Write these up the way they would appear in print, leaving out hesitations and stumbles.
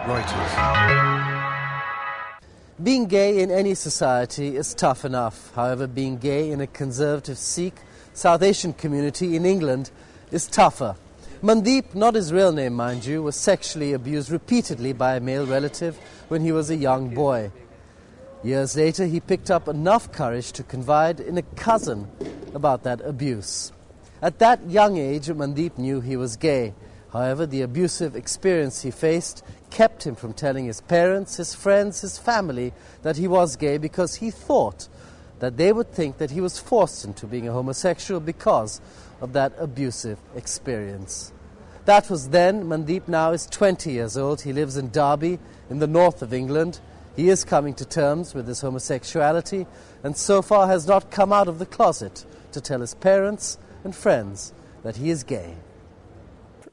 Reuters. Being gay in any society is tough enough. However, being gay in a conservative Sikh South Asian community in England is tougher. Mandeep, not his real name mind you, was sexually abused repeatedly by a male relative when he was a young boy. Years later, he picked up enough courage to confide in a cousin about that abuse. At that young age, Mandeep knew he was gay. However, the abusive experience he faced kept him from telling his parents, his friends, his family that he was gay because he thought that they would think that he was forced into being a homosexual because of that abusive experience. That was then. Mandeep now is 20 years old. He lives in Derby in the north of England. He is coming to terms with his homosexuality and so far has not come out of the closet to tell his parents and friends that he is gay.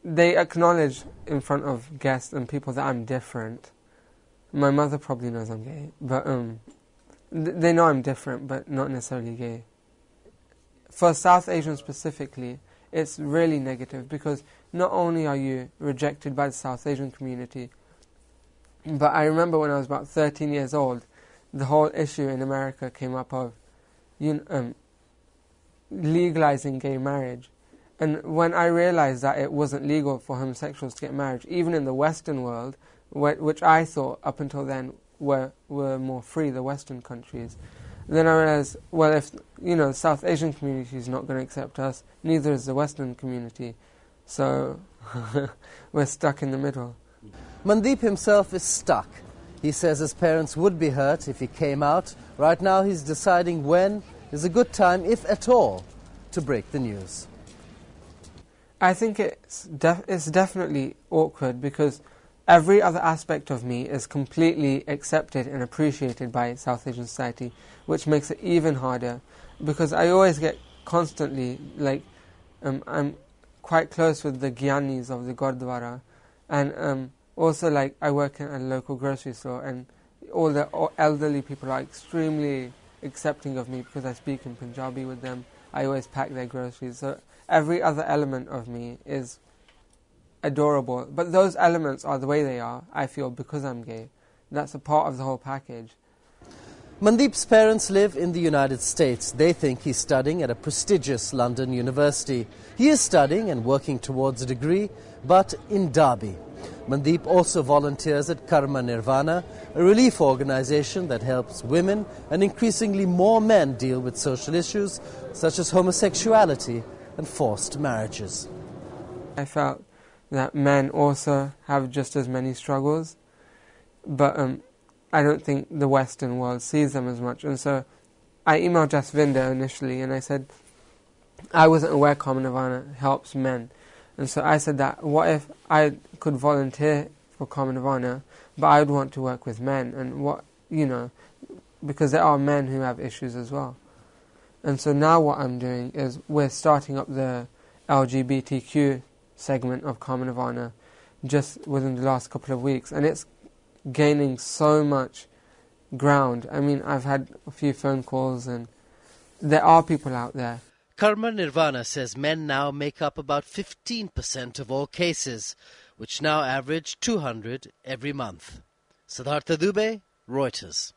They acknowledge in front of guests and people that I'm different. My mother probably knows I'm gay, but they know I'm different, but not necessarily gay. For South Asians specifically, it's really negative because not only are you rejected by the South Asian community, but I remember when I was about 13 years old, the whole issue in America came up of legalizing gay marriage. And when I realized that it wasn't legal for homosexuals to get married, even in the Western world, which I thought up until then were more free, the Western countries, then I realized, well, if the South Asian community is not going to accept us, neither is the Western community. So we're stuck in the middle. Mandeep himself is stuck. He says his parents would be hurt if he came out. Right now he's deciding when is a good time, if at all, to break the news. I think it's definitely awkward because every other aspect of me is completely accepted and appreciated by South Asian society, which makes it even harder because I always get constantly, I'm quite close with the Gyanis of the Gurdwara, and also I work in a local grocery store, and all the elderly people are extremely accepting of me because I speak in Punjabi with them. I always pack their groceries, so every other element of me is adorable. But those elements are the way they are, I feel, because I'm gay. That's a part of the whole package. Mandeep's parents live in the United States. They think he's studying at a prestigious London university. He is studying and working towards a degree, but in Derby. Mandeep also volunteers at Karma Nirvana, a relief organization that helps women and increasingly more men deal with social issues such as homosexuality and forced marriages. I felt that men also have just as many struggles, but I don't think the Western world sees them as much. And so I emailed Jasvinder initially and I said, I wasn't aware Karma Nirvana helps men. And so I said that, what if I could volunteer for Karma Nirvana, but I would want to work with men, and because there are men who have issues as well. And so now what I'm doing is we're starting up the LGBTQ segment of Karma Nirvana just within the last couple of weeks, and it's gaining so much ground. I mean, I've had a few phone calls, and there are people out there. Karma Nirvana says men now make up about 15% of all cases, which now average 200 every month. SikhDarby080327, Reuters.